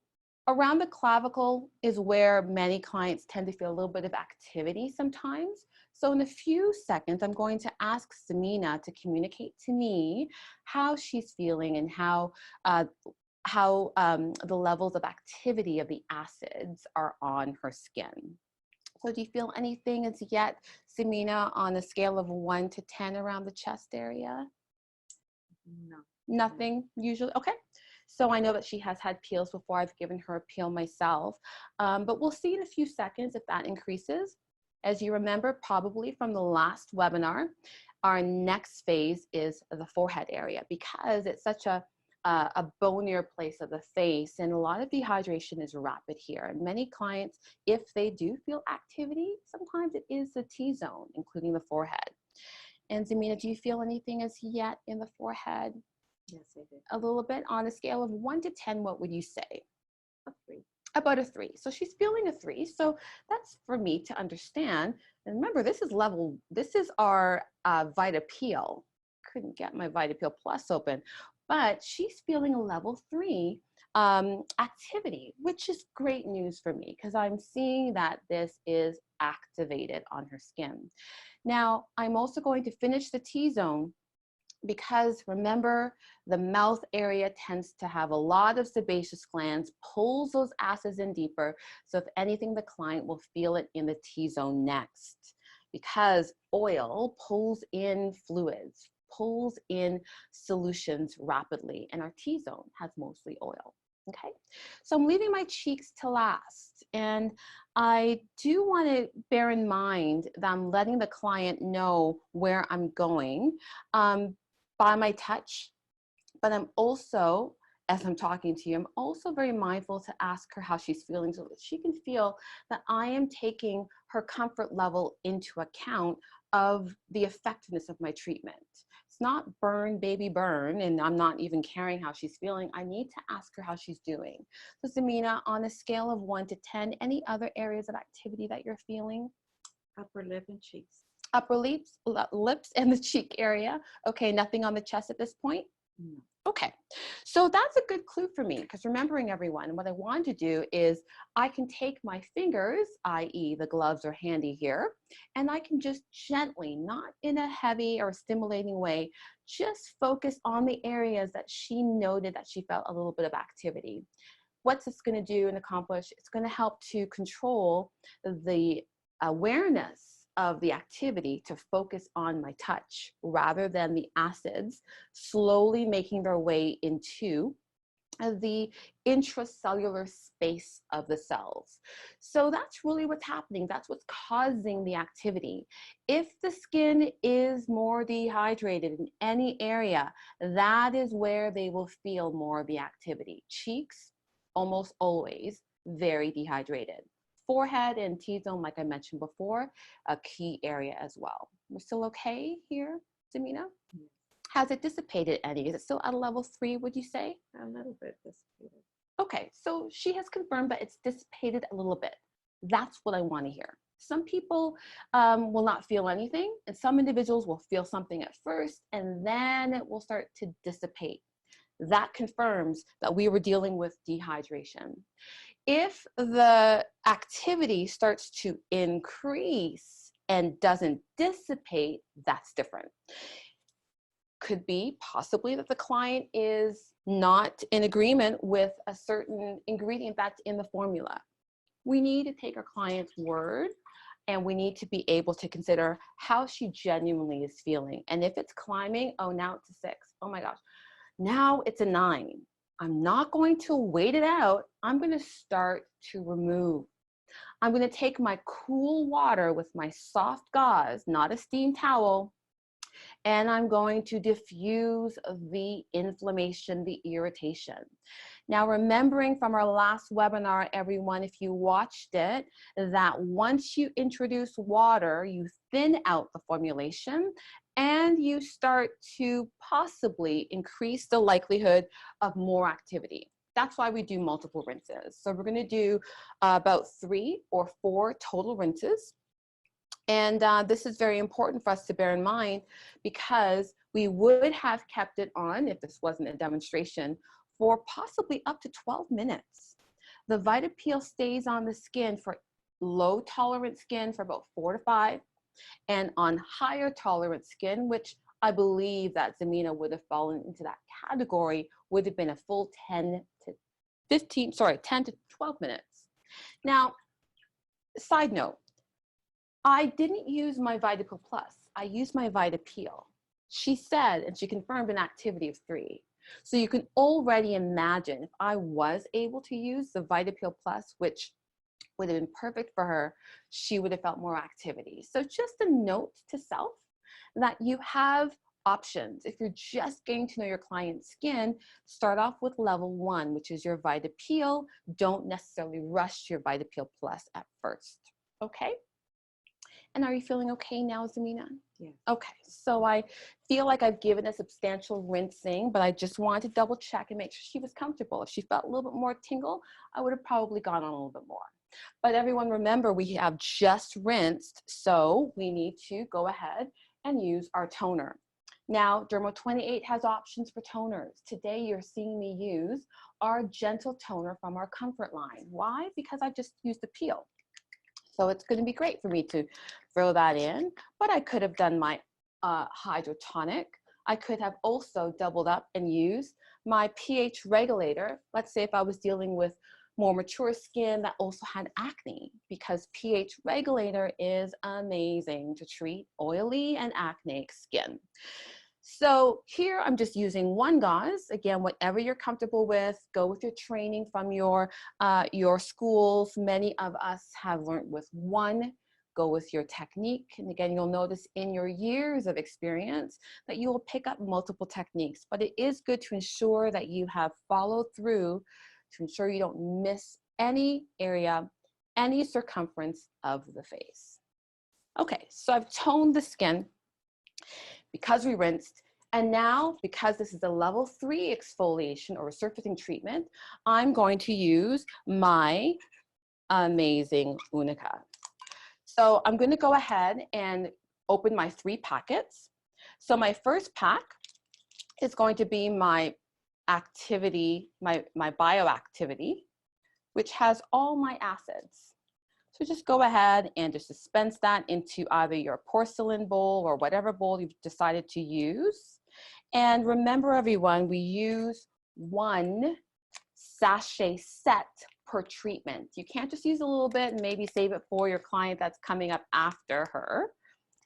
A: around the clavicle is where many clients tend to feel a little bit of activity sometimes. So in a few seconds, I'm going to ask Samina to communicate to me how she's feeling and how the levels of activity of the acids are on her skin. So do you feel anything as yet, Samina, on a scale of 1 to 10 around the chest area?
B: No.
A: Nothing usually? Okay. So I know that she has had peels before. I've given her a peel myself, but we'll see in a few seconds if that increases. As you remember, probably from the last webinar, our next phase is the forehead area because it's such a a bonier place of the face, and a lot of dehydration is rapid here. And many clients, if they do feel activity, sometimes it is the T-zone, including the forehead. And Zamina, do you feel anything as yet in the forehead?
B: Yes, I did.
A: A little bit. On a scale of 1 to 10, what would you say?
B: A 3.
A: About a 3. So she's feeling a 3. So that's for me to understand. And remember, this is our VitaPeel. Couldn't get my VitaPeel Plus open, but she's feeling a level 3 activity, which is great news for me because I'm seeing that this is activated on her skin. Now, I'm also going to finish the T-zone because remember, the mouth area tends to have a lot of sebaceous glands, pulls those acids in deeper. So if anything, the client will feel it in the T-zone next, because oil pulls in fluids, pulls in solutions rapidly, and our T-zone has mostly oil. Okay, so I'm leaving my cheeks to last, and I do want to bear in mind that I'm letting the client know where I'm going by my touch, but I'm also, as I'm talking to you, I'm also very mindful to ask her how she's feeling so that she can feel that I am taking her comfort level into account of the effectiveness of my treatment. It's not burn, baby, burn, and I'm not even caring how she's feeling. I need to ask her how she's doing. So Zamina, on a scale of 1 to 10, any other areas of activity that you're feeling?
B: Upper lip and cheeks.
A: Upper lips and the cheek area. Okay, nothing on the chest at this point?
B: No.
A: Okay, so that's a good clue for me, because remembering everyone, what I want to do is I can take my fingers, i.e. the gloves are handy here, and I can just gently, not in a heavy or stimulating way, just focus on the areas that she noted that she felt a little bit of activity. What's this going to do and accomplish? It's going to help to control the awareness of the activity to focus on my touch rather than the acids slowly making their way into the intracellular space of the cells. So that's really what's happening. That's what's causing the activity. If the skin is more dehydrated in any area, that is where they will feel more of the activity. Cheeks, almost always very dehydrated. Forehead and T-zone, like I mentioned before, a key area as well. We're still okay here, Zamina?
B: Yes.
A: Has it dissipated any? Is it still at a level 3, would you say?
B: A little bit dissipated.
A: Okay, so she has confirmed that it's dissipated a little bit. That's what I want to hear. Some people will not feel anything, and some individuals will feel something at first, and then it will start to dissipate. That confirms that we were dealing with dehydration. If the activity starts to increase and doesn't dissipate, that's different. Could be possibly that the client is not in agreement with a certain ingredient that's in the formula. We need to take our client's word, and we need to be able to consider how she genuinely is feeling. And if it's climbing, oh, now it's a 6. Oh my gosh, now it's a 9. I'm not going to wait it out. I'm going to start to remove. I'm going to take my cool water with my soft gauze, not a steam towel, and I'm going to diffuse the inflammation, the irritation. Now, remembering from our last webinar, everyone, if you watched it, that once you introduce water, you thin out the formulation and you start to possibly increase the likelihood of more activity. That's why we do multiple rinses. So we're going to do about 3 or 4 total rinses. And this is very important for us to bear in mind, because we would have kept it on, if this wasn't a demonstration, for possibly up to 12 minutes. The VitaPeel stays on the skin for low tolerance skin for about 4 to 5, and on higher tolerance skin, which I believe that Zamina would have fallen into that category, would have been a full 10 to 12 minutes. Now, side note, I didn't use my VitaPeel Plus. I used my VitaPeel. She said, and she confirmed, an activity of 3. So you can already imagine if I was able to use the VitaPeel Plus, which would have been perfect for her, she would have felt more activity. So just a note to self that you have options. If you're just getting to know your client's skin, start off with level 1, which is your VitaPeel. Don't necessarily rush your VitaPeel Plus at first, okay? And are you feeling okay now, Zamina?
B: Yeah.
A: Okay, so I feel like I've given a substantial rinsing, but I just wanted to double check and make sure she was comfortable. If she felt a little bit more tingle, I would have probably gone on a little bit more. But everyone remember, we have just rinsed, so we need to go ahead and use our toner. Now, Dermo28 has options for toners. Today, you're seeing me use our gentle toner from our Comfort line. Why? Because I just used the peel. So it's going to be great for me to throw that in, but I could have done my hydrotonic. I could have also doubled up and used my pH regulator. Let's say if I was dealing with more mature skin that also had acne, because pH regulator is amazing to treat oily and acneic skin. So here I'm just using one gauze. Again, whatever you're comfortable with, go with your training from your schools. Many of us have learned with one. Go with your technique. And again, you'll notice in your years of experience that you will pick up multiple techniques, but it is good to ensure that you have followed through to ensure you don't miss any area, any circumference of the face. Okay, so I've toned the skin because we rinsed. And now, because this is a level 3 exfoliation or resurfacing treatment, I'm going to use my amazing Unica. So I'm going to go ahead and open my 3 packets. So my first pack is going to be my activity, my bioactivity, which has all my acids. So just go ahead and just dispense that into either your porcelain bowl or whatever bowl you've decided to use. And remember, everyone, we use 1 sachet set per treatment. You can't just use a little bit and maybe save it for your client that's coming up after her.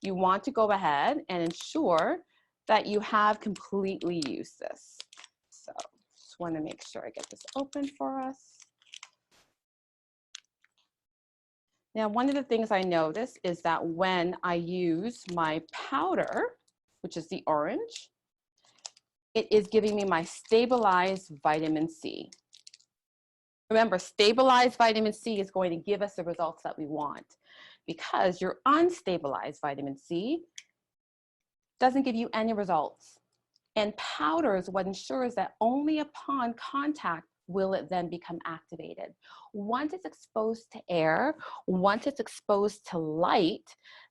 A: You want to go ahead and ensure that you have completely used this. So just want to make sure I get this open for us. Now, one of the things I notice is that when I use my powder, which is the orange, it is giving me my stabilized vitamin C. Remember, stabilized vitamin C is going to give us the results that we want, because your unstabilized vitamin C doesn't give you any results. And powder is what ensures that only upon contact will it then become activated. Once it's exposed to air, once it's exposed to light,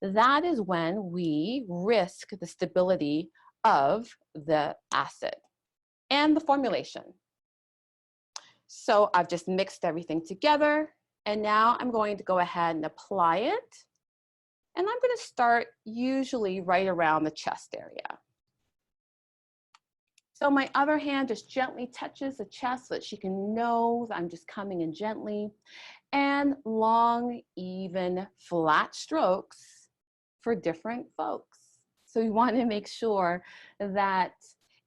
A: that is when we risk the stability of the acid and the formulation. So I've just mixed everything together, and now I'm going to go ahead and apply it. And I'm going to start usually right around the chest area. So my other hand just gently touches the chest so that she can know that I'm just coming in gently, and long, even, flat strokes for different folks. So we want to make sure that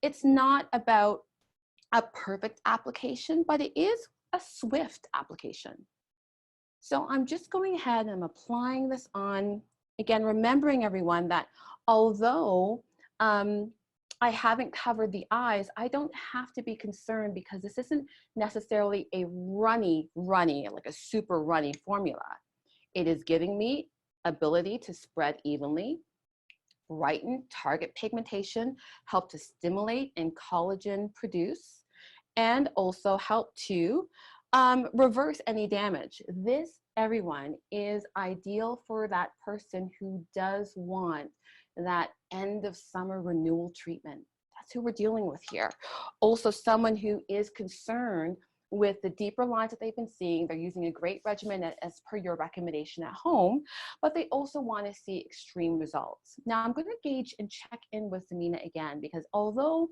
A: it's not about a perfect application, but it is a swift application. So I'm just going ahead and I'm applying this on, again, remembering, everyone, that although I haven't covered the eyes, I don't have to be concerned, because this isn't necessarily a runny, like a super runny formula. It is giving me ability to spread evenly, brighten target pigmentation, help to stimulate and collagen produce, and also help to reverse any damage. This, everyone, is ideal for that person who does want that end of summer renewal treatment. That's who we're dealing with here. Also, someone who is concerned with the deeper lines that they've been seeing. They're using a great regimen as per your recommendation at home, but they also want to see extreme results. Now, I'm going to gauge and check in with Zamina again, because although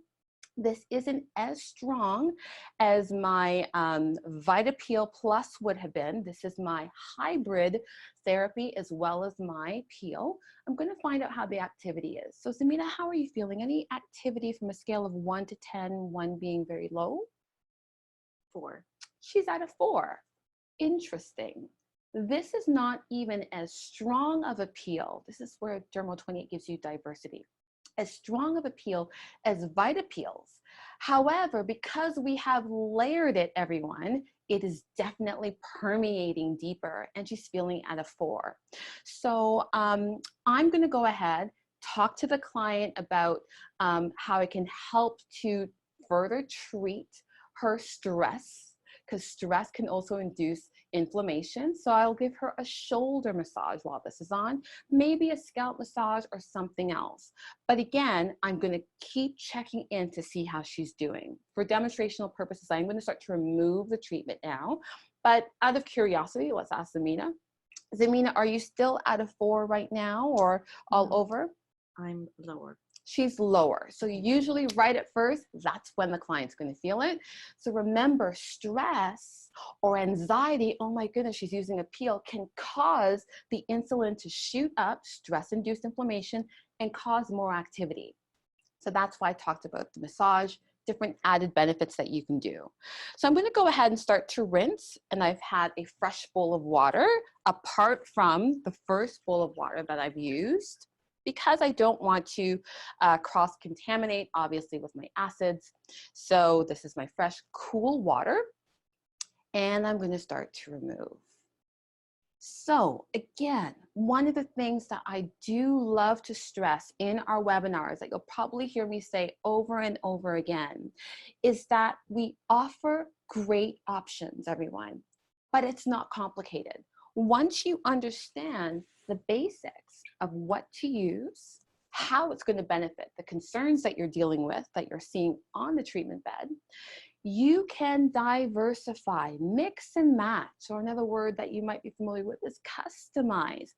A: this isn't as strong as my VitaPeel Plus would have been, this is my hybrid therapy as well as my peel. I'm going to find out how the activity is. So Zamina, how are you feeling? Any activity from a scale of 1 to 10, 1 being very low?
B: 4.
A: She's at a 4. Interesting. This is not even as strong of a peel. This is where Dermo28 gives you diversity. as strong of a peel as Vita peels. However, because we have layered it, everyone, it is definitely permeating deeper, and she's feeling at a 4. So I'm going to go ahead, talk to the client about how I can help to further treat her stress, because stress can also induce inflammation. So I'll give her a shoulder massage while this is on, maybe a scalp massage or something else. But again, I'm going to keep checking in to see how she's doing. For demonstrational purposes, I'm going to start to remove the treatment now. But out of curiosity, let's ask Zamina. Zamina, are you still at a 4 right now, or all over?
B: I'm lower.
A: She's lower. So usually right at first, that's when the client's going to feel it. So remember, stress or anxiety, oh my goodness, she's using a peel, can cause the insulin to shoot up, stress-induced inflammation, and cause more activity. So that's why I talked about the massage, different added benefits that you can do. So I'm going to go ahead and start to rinse, and I've had a fresh bowl of water apart from the first bowl of water that I've used, because I don't want to cross-contaminate, obviously, with my acids. So this is my fresh, cool water, and I'm going to start to remove. So again, one of the things that I do love to stress in our webinars, that you'll probably hear me say over and over again, is that we offer great options, everyone, but it's not complicated. Once you understand the basics of what to use, how it's going to benefit, the concerns that you're dealing with, that you're seeing on the treatment bed, you can diversify, mix and match, or another word that you might be familiar with is customize.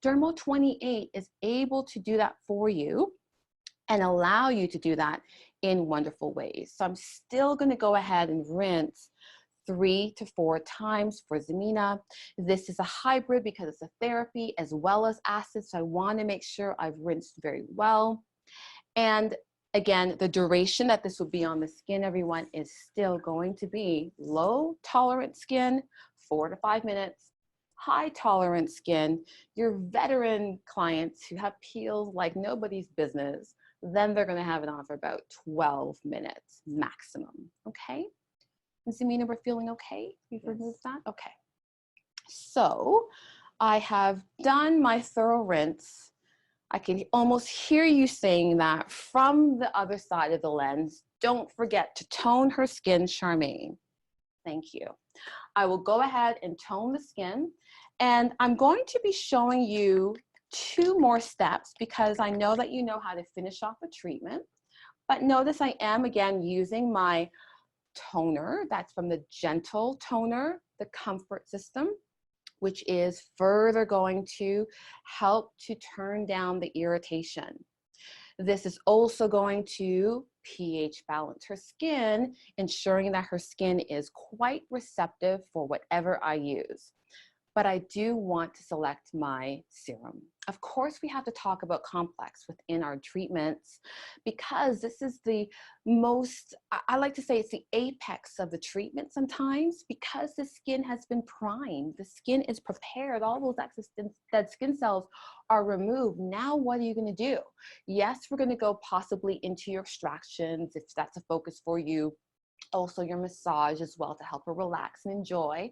A: Dermo28 is able to do that for you and allow you to do that in wonderful ways. So I'm still going to go ahead and rinse 3 to 4 times for Zamina. This is a hybrid because it's a therapy as well as acid, so I want to make sure I've rinsed very well. And again, the duration that this will be on the skin, everyone, is still going to be low tolerance skin, 4 to 5 minutes. High tolerance skin, your veteran clients who have peels like nobody's business, then they're going to have it on for about 12 minutes maximum. Okay? And Zamina, we're feeling okay? You've removed that? Okay. So I have done my thorough rinse. I can almost hear you saying that from the other side of the lens. Don't forget to tone her skin, Charmaine. Thank you. I will go ahead and tone the skin, and I'm going to be showing you 2 more steps because I know that you know how to finish off a treatment. But notice I am again using my toner. That's from the Gentle Toner, the Comfort System, which is further going to help to turn down the irritation. This is also going to pH balance her skin, ensuring that her skin is quite receptive for whatever I use. But I do want to select my serum. Of course, we have to talk about complex within our treatments because this is the most, I like to say it's the apex of the treatment sometimes, because the skin has been primed, the skin is prepared, all those excess dead skin cells are removed. Now what are you going to do? Yes, we're going to go possibly into your extractions if that's a focus for you. Also your massage as well to help her relax and enjoy.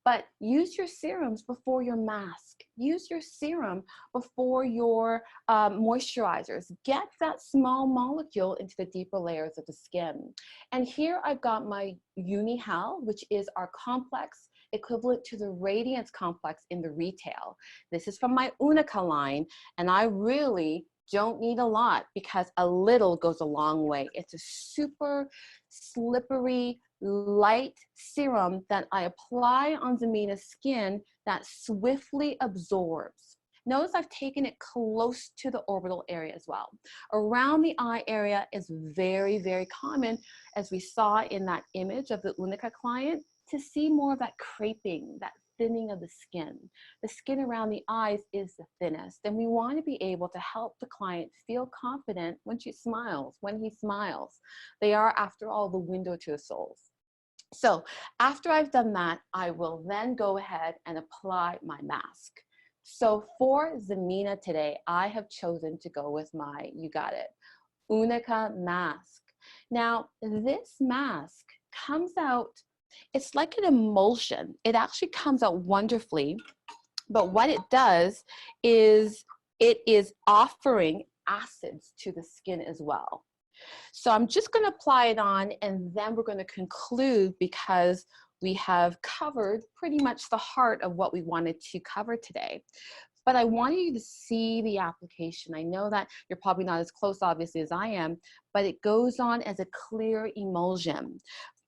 A: But use your serums before your mask. Use your serum before your moisturizers. Get that small molecule into the deeper layers of the skin. And here I've got my Unihal, which is our complex equivalent to the Radiance complex in the retail. This is from my Unica line, and I really don't need a lot because a little goes a long way. It's a super slippery, light serum that I apply on Zamina's skin that swiftly absorbs. Notice I've taken it close to the orbital area as well. Around the eye area is very, very common, as we saw in that image of the Unica client, to see more of that creping, that thinning of the skin. The skin around the eyes is the thinnest, and we want to be able to help the client feel confident when she smiles, when he smiles. They are, after all, the window to the souls. So after I've done that, I will then go ahead and apply my mask. So for Zamina today, I have chosen to go with my, you got it, Unica mask. Now, this mask comes out, it's like an emulsion. It actually comes out wonderfully, but what it does is it is offering acids to the skin as well. So I'm just going to apply it on, and then we're going to conclude because we have covered pretty much the heart of what we wanted to cover today. But I wanted you to see the application. I know that you're probably not as close, obviously, as I am, but it goes on as a clear emulsion.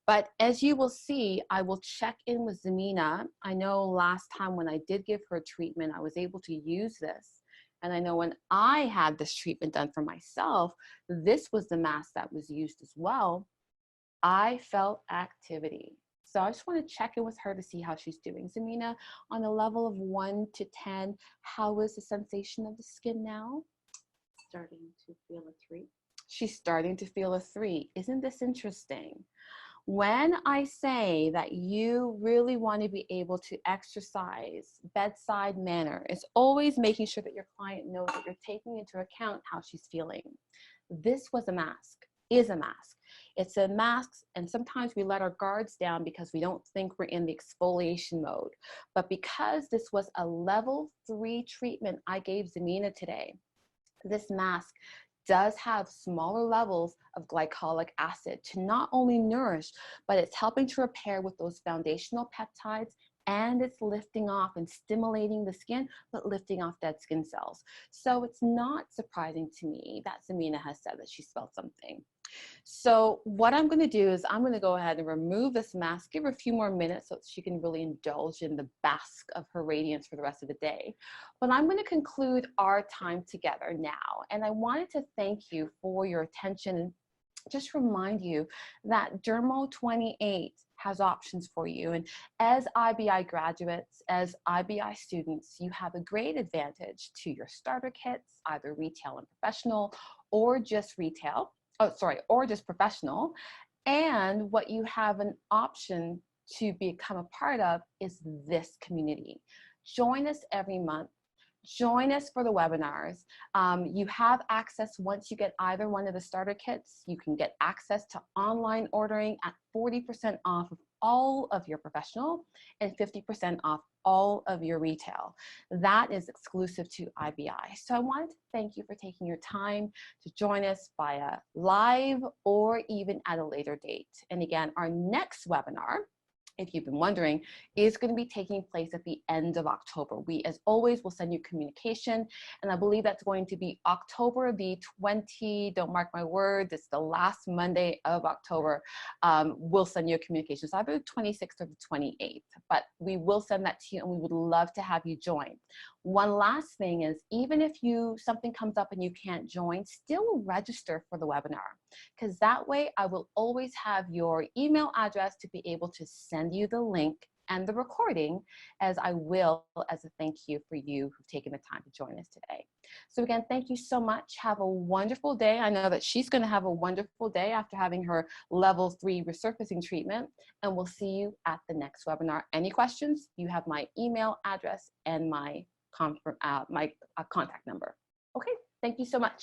A: But as you will see, I will check in with Zamina. I know last time when I did give her treatment, I was able to use this. And I know when I had this treatment done for myself, this was the mask that was used as well. I felt activity. So I just want to check in with her to see how she's doing. Zamina, on a level of 1 to 10, how is the sensation of the skin now?
B: Starting to feel a 3.
A: She's starting to feel a 3. Isn't this interesting? When I say that you really want to be able to exercise bedside manner, it's always making sure that your client knows that you're taking into account how she's feeling. This was a mask, is a mask. It's a mask, and sometimes we let our guards down because we don't think we're in the exfoliation mode. But because this was a level 3 treatment I gave Zamina today, this mask does have smaller levels of glycolic acid to not only nourish, but it's helping to repair with those foundational peptides, and it's lifting off and stimulating the skin, but lifting off dead skin cells. So it's not surprising to me that Zamina has said that she's felt something. So what I'm going to do is I'm going to go ahead and remove this mask, give her a few more minutes so she can really indulge in the bask of her radiance for the rest of the day. But I'm going to conclude our time together now. And I wanted to thank you for your attention and just remind you that Dermo28 has options for you. And as IBI graduates, as IBI students, you have a great advantage to your starter kits, either retail and professional, or just retail. Or just professional. And what you have an option to become a part of is this community. Join us every month. Join us for the webinars. You have access once you get either one of the starter kits. You can get access to online ordering at 40% off of all of your professional and 50% off all of your retail. That is exclusive to IBI. So I wanted to thank you for taking your time to join us via live or even at a later date. And again, our next webinar, if you've been wondering, is going to be taking place at the end of October. We, as always, will send you communication, and I believe that's going to be October the 20, don't mark my words, it's the last Monday of October. We'll send you a communication. So either the 26th or the 28th, but we will send that to you, and we would love to have you join. One last thing is, even if something comes up and you can't join, still register for the webinar, because that way I will always have your email address to be able to send you the link and the recording, as I will as a thank you for you who've taken the time to join us today. So again, thank you so much. Have a wonderful day. I know that she's going to have a wonderful day after having her level 3 resurfacing treatment, and we'll see you at the next webinar. Any questions? You have my email address and my contact number. Okay, thank you so much.